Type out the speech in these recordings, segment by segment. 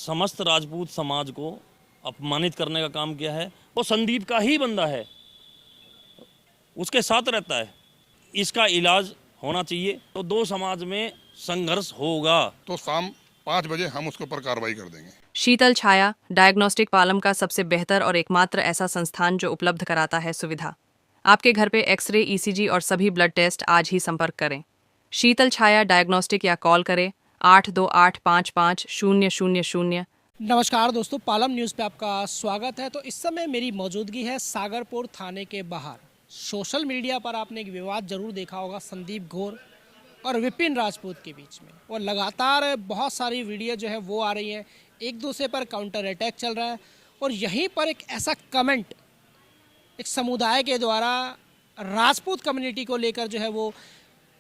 समस्त राजपूत समाज को अपमानित करने का काम किया है। वो संदीप का ही बंदा है, उसके साथ रहता है। इसका इलाज होना चाहिए। तो दो समाज में संघर्ष होगा तो शाम 5 बजे हम उसके ऊपर कार्रवाई कर देंगे। शीतल छाया डायग्नोस्टिक पालम का सबसे बेहतर और एकमात्र ऐसा संस्थान जो उपलब्ध कराता है सुविधा। आपके घर पे एक्सरे, ईसीजी और सभी ब्लड टेस्ट आज ही संपर्क करें। शीतल छाया डायग्नोस्टिक या कॉल करें 82855000। नमस्कार दोस्तों, पालम न्यूज़ पे आपका स्वागत है। तो इस समय मेरी मौजूदगी है सागरपुर थाने के बाहर। सोशल मीडिया पर आपने एक विवाद जरूर देखा होगा संदीप घोर और विपिन राजपूत के बीच में, और लगातार बहुत सारी वीडियो जो है वो आ रही हैं, एक दूसरे पर काउंटर अटैक चल रहा है। और यहीं पर एक ऐसा कमेंट एक समुदाय के द्वारा राजपूत कम्युनिटी को लेकर जो है वो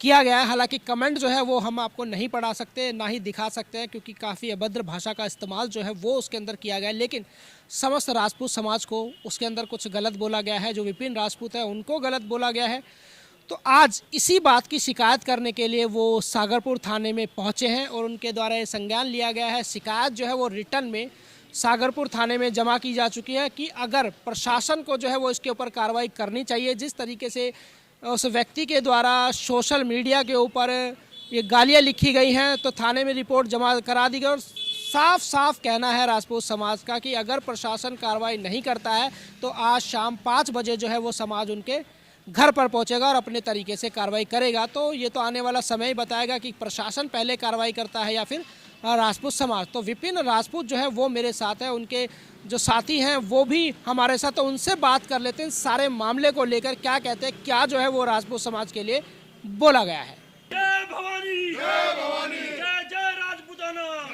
किया गया है। हालांकि कमेंट जो है वो हम आपको नहीं पढ़ा सकते, ना ही दिखा सकते हैं, क्योंकि काफ़ी अभद्र भाषा का इस्तेमाल जो है वो उसके अंदर किया गया है। लेकिन समस्त राजपूत समाज को उसके अंदर कुछ गलत बोला गया है। जो विपिन राजपूत है उनको गलत बोला गया है। तो आज इसी बात की शिकायत करने के लिए वो सागरपुर थाने में पहुंचे हैं और उनके द्वारा ये संज्ञान लिया गया है। शिकायत जो है वो रिटर्न में सागरपुर थाने में जमा की जा चुकी है कि अगर प्रशासन को जो है वो इसके ऊपर कार्रवाई करनी चाहिए। जिस तरीके से उस व्यक्ति के द्वारा सोशल मीडिया के ऊपर ये गालियाँ लिखी गई हैं, तो थाने में रिपोर्ट जमा करा दी गई। और साफ साफ कहना है राजपूत समाज का कि अगर प्रशासन कार्रवाई नहीं करता है तो आज शाम 5 बजे जो है वो समाज उनके घर पर पहुंचेगा और अपने तरीके से कार्रवाई करेगा। तो ये तो आने वाला समय ही बताएगा कि प्रशासन पहले कार्रवाई करता है या फिर राजपूत समाज। तो विपिन राजपूत जो है वो मेरे साथ है, उनके जो साथी हैं वो भी हमारे साथ, तो उनसे बात कर लेते हैं सारे मामले को लेकर। क्या कहते हैं, क्या जो है वो राजपूत समाज के लिए बोला गया है। जय भवानी, जय भवानी, जय जय राजपूताना,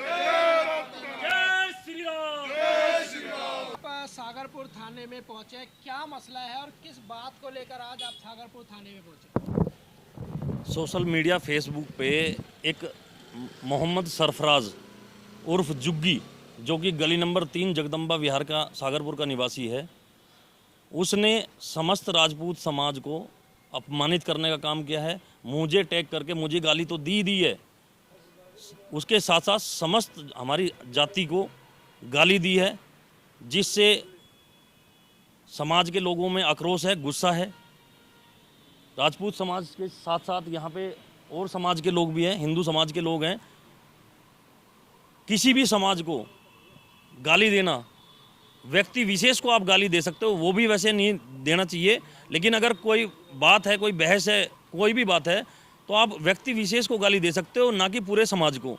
जय श्री राम, जय श्री राम। आप सागरपुर थाने में पहुंचे, क्या मसला है और किस बात को लेकर आज आप सागरपुर थाने में पहुंचे? सोशल मीडिया फेसबुक पे एक मोहम्मद सरफराज उर्फ जुग्गी, जो कि गली नंबर 3 जगदम्बा विहार का सागरपुर का निवासी है, उसने समस्त राजपूत समाज को अपमानित करने का काम किया है। मुझे टैग करके मुझे गाली तो दी है, उसके साथ साथ समस्त हमारी जाति को गाली दी है, जिससे समाज के लोगों में आक्रोश है, गुस्सा है। राजपूत समाज के साथ साथ यहाँ पे और समाज के लोग भी हैं, हिंदू समाज के लोग हैं। किसी भी समाज को गाली देना, व्यक्ति विशेष को आप गाली दे सकते हो, वो भी वैसे नहीं देना चाहिए। लेकिन अगर कोई बात है, कोई बहस है, कोई भी बात है, तो आप व्यक्ति विशेष को गाली दे सकते हो, ना कि पूरे समाज को।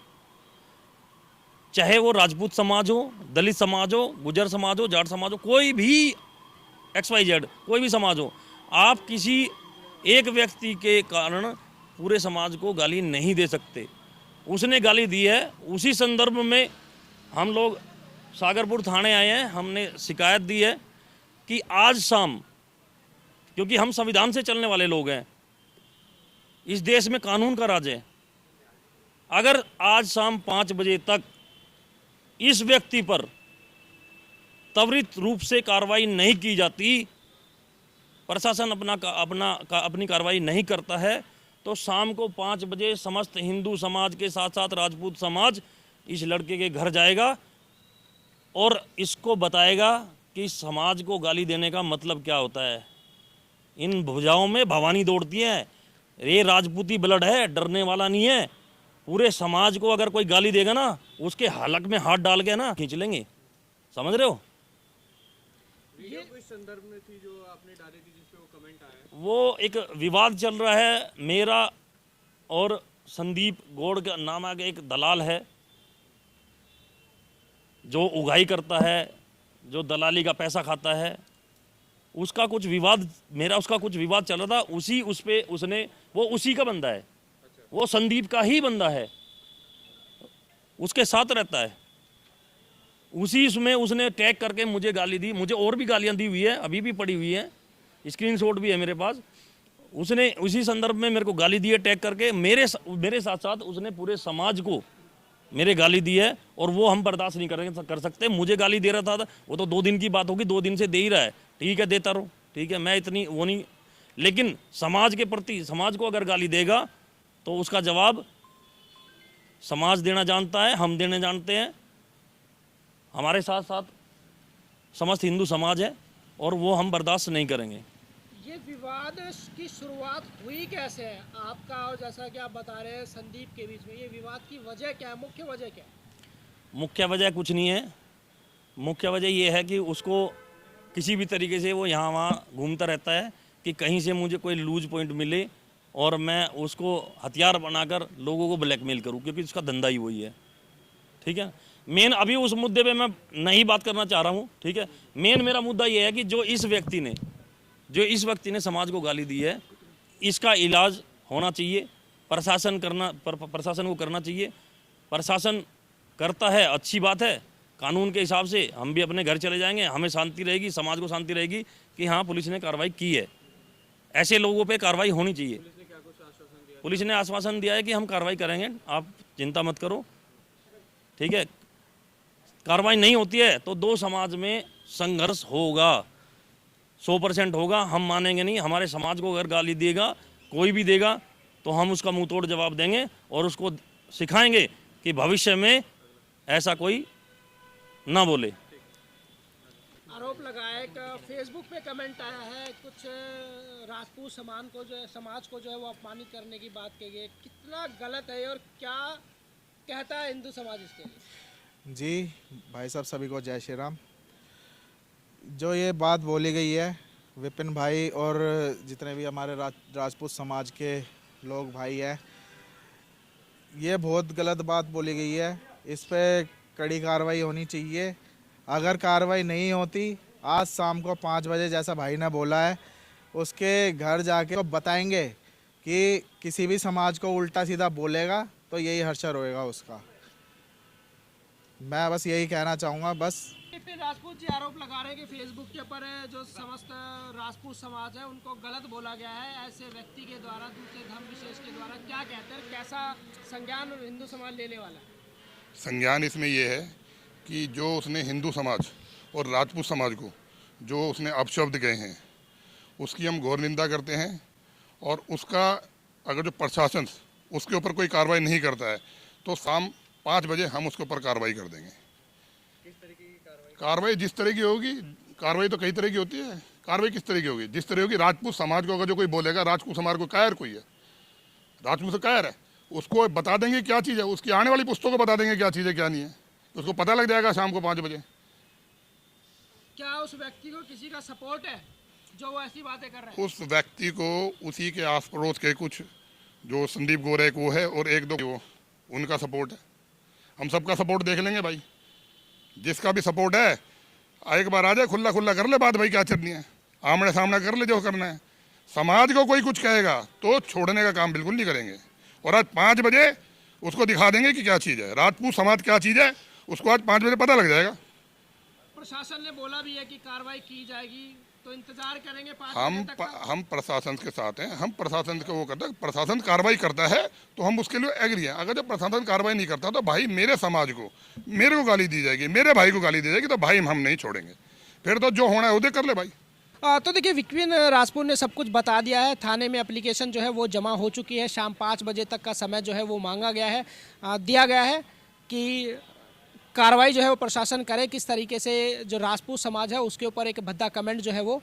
चाहे वो राजपूत समाज हो, दलित समाज हो, गुजर समाज हो, जाट समाज हो, कोई भी XYZ कोई भी समाज हो, आप किसी एक व्यक्ति के कारण पूरे समाज को गाली नहीं दे सकते। उसने गाली दी है, उसी संदर्भ में हम लोग सागरपुर थाने आए हैं। हमने शिकायत दी है कि आज शाम, क्योंकि हम संविधान से चलने वाले लोग हैं, इस देश में कानून का राज है, अगर आज शाम 5 बजे तक इस व्यक्ति पर त्वरित रूप से कार्रवाई नहीं की जाती, प्रशासन अपनी कार्रवाई नहीं करता है, तो शाम को 5 बजे समस्त हिंदू समाज के साथ साथ राजपूत समाज इस लड़के के घर जाएगा और इसको बताएगा कि समाज को गाली देने का मतलब क्या होता है। इन भुजाओं में भवानी दौड़ती है, ये राजपूती ब्लड है, डरने वाला नहीं है। पूरे समाज को अगर कोई गाली देगा ना, उसके हलक में हाथ डाल के ना खींच लेंगे, समझ रहे हो। वीडियो किस संदर्भ में थी जो आपने डाली थी जिसपे वो कमेंट आया? वो एक विवाद चल रहा है, मेरा और संदीप गौड़ का नाम आगे एक दलाल है जो उगाही करता है, जो दलाली का पैसा खाता है, उसका कुछ विवाद, मेरा उसका कुछ विवाद चल रहा था। उस पे उसने, वो उसी का बंदा है, वो संदीप का ही बंदा है, उसके साथ रहता है। उसी उसमें उसने टैग करके मुझे गाली दी। मुझे और भी गालियां दी हुई है, अभी भी पड़ी हुई है, स्क्रीनशॉट भी है मेरे पास। उसने उसी संदर्भ में मेरे को गाली दी है टैग करके। मेरे साथ साथ उसने पूरे समाज को मेरे गाली दी है, और वो हम बर्दाश्त नहीं कर सकते। मुझे गाली दे रहा था, वो तो 2 दिन की बात होगी, 2 दिन से दे ही रहा है, ठीक है, देता रहो, ठीक है, मैं इतनी वो नहीं। लेकिन समाज के प्रति, समाज को अगर गाली देगा तो उसका जवाब समाज देना जानता है, हम देने जानते हैं। हमारे साथ साथ समस्त हिंदू समाज है और वो हम बर्दाश्त नहीं करेंगे। ये विवाद की शुरुआत हुई कैसे है आपका, और जैसा कि आप बता रहे हैं संदीप के बीच में, ये विवाद की वजह क्या है, मुख्य वजह क्या है? मुख्य वजह कुछ नहीं है। मुख्य वजह ये है कि उसको किसी भी तरीके से वो यहाँ वहाँ घूमता रहता है कि कहीं से मुझे कोई लूज पॉइंट मिले और मैं उसको हथियार बनाकर लोगों को ब्लैकमेल करूँ, क्योंकि उसका धंधा ही वही है। ठीक है, मेन अभी उस मुद्दे पे मैं नहीं बात करना चाह रहा हूँ। ठीक है, मेन मेरा मुद्दा ये है कि जो इस व्यक्ति ने समाज को गाली दी है, इसका इलाज होना चाहिए। प्रशासन को करना चाहिए। प्रशासन करता है, अच्छी बात है। कानून के हिसाब से हम भी अपने घर चले जाएंगे, हमें शांति रहेगी, समाज को शांति रहेगी कि हाँ पुलिस ने कार्रवाई की है। ऐसे लोगों पे कार्रवाई होनी चाहिए। पुलिस ने आश्वासन दिया है कि हम कार्रवाई करेंगे, आप चिंता मत करो। ठीक है, कार्रवाई नहीं होती है तो दो समाज में संघर्ष होगा, 100% होगा। हम मानेंगे नहीं। हमारे समाज को अगर गाली देगा, कोई भी देगा, तो हम उसका मुंह तोड़ जवाब देंगे और उसको सिखाएंगे कि भविष्य में ऐसा कोई ना बोले। आरोप लगाया है कि फेसबुक पे कमेंट आया है, कुछ राजपूत समाज को जो है वो अपमानित करने की बात कही है। कितना गलत है और क्या कहता है हिंदू समाज इसके लिए? जी भाई साहब, सभी को जय श्री राम। जो ये बात बोली गई है विपिन भाई और जितने भी हमारे राजपूत समाज के लोग भाई हैं, ये बहुत गलत बात बोली गई है। इस पे कड़ी कार्रवाई होनी चाहिए। अगर कार्रवाई नहीं होती, आज शाम को 5 बजे जैसा भाई ने बोला है, उसके घर जाके तो बताएंगे कि किसी भी समाज को उल्टा सीधा बोलेगा तो यही हर्षर होएगा उसका। मैं बस यही कहना चाहूँगा। बस विपिन राजपूत जी आरोप लगा रहे हैं कि फेसबुक के ऊपर जो समस्त राजपूत समाज है उनको गलत बोला गया है ऐसे व्यक्ति के द्वारा, दूसरे धर्म विशेष के द्वारा। क्या कहते हैं, कैसा संज्ञान हिंदू समाज लेने वाला है? संज्ञान इसमें यह है कि जो उसने हिंदू समाज और राजपूत समाज को जो उसने अपशब्द गए हैं, उसकी हम घोर निंदा करते हैं। और उसका अगर जो प्रशासन उसके ऊपर कोई कार्रवाई नहीं करता है तो शाम 5 बजे हम उसके ऊपर कार्रवाई कर देंगे। किस तरीके की कार्रवाई? कार्रवाई जिस तरह की होगी, कार्रवाई तो कई तरह की होती है। कार्रवाई किस तरह की होगी? जिस तरह होगी, राजपूत समाज को अगर जो कोई बोलेगा, राजपूत समाज को कायर कोई है, राजपूत से कायर है, उसको बता देंगे क्या चीज़ है, उसकी आने वाली पुस्तकों को बता देंगे क्या चीज़ है क्या नहीं है, उसको पता लग जाएगा शाम को 5 बजे। क्या उस व्यक्ति को किसी का सपोर्ट है जो वो ऐसी बातें कर रहे हैं? उस व्यक्ति को उसी के आस पड़ोस के कुछ जो संदीप गोरे को है और 1-2 वो उनका सपोर्ट है। हम सबका सपोर्ट देख लेंगे भाई, जिसका भी सपोर्ट है एक बार आ जाए, खुला खुला कर ले बात भाई, क्या चलनी है, आमने सामने कर ले जो करना है। समाज को कोई कुछ कहेगा तो छोड़ने का काम बिल्कुल नहीं करेंगे। और आज 5 बजे उसको दिखा देंगे कि क्या चीज़ है, राजपूत समाज क्या चीज़ है, उसको आज 5 बजे पता लग जाएगा। प्रशासन ने बोला भी है कि कार्रवाई की जाएगी, तो इंतजार करेंगे 5 बजे तक का? हम प्रशासन के साथ हैं। हम प्रशासन को वो करते हैं, प्रशासन कार्रवाई करता है तो हम उसके लिए एग्री हैं। अगर जब प्रशासन कार्रवाई नहीं करता तो भाई मेरे समाज को, मेरे को गाली दी जाएगी, मेरे भाई को गाली दी जाएगी, तो भाई हम नहीं छोड़ेंगे। फिर तो जो होना है उधर कर ले भाई। तो देखिए, विपिन राजपूत ने सब कुछ बता दिया है। थाने में एप्लीकेशन जो है वो जमा हो चुकी है। शाम 5 बजे तक का समय जो है वो मांगा गया है, दिया गया है कि कार्रवाई जो है वो प्रशासन करे। किस तरीके से जो राजपूत समाज है उसके ऊपर एक भद्दा कमेंट जो है वो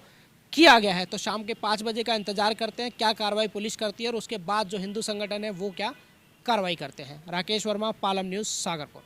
किया गया है। तो शाम के 5 बजे का इंतजार करते हैं क्या कार्रवाई पुलिस करती है और उसके बाद जो हिंदू संगठन है वो क्या कार्रवाई करते हैं। राकेश वर्मा, पालम न्यूज़, सागरपुर।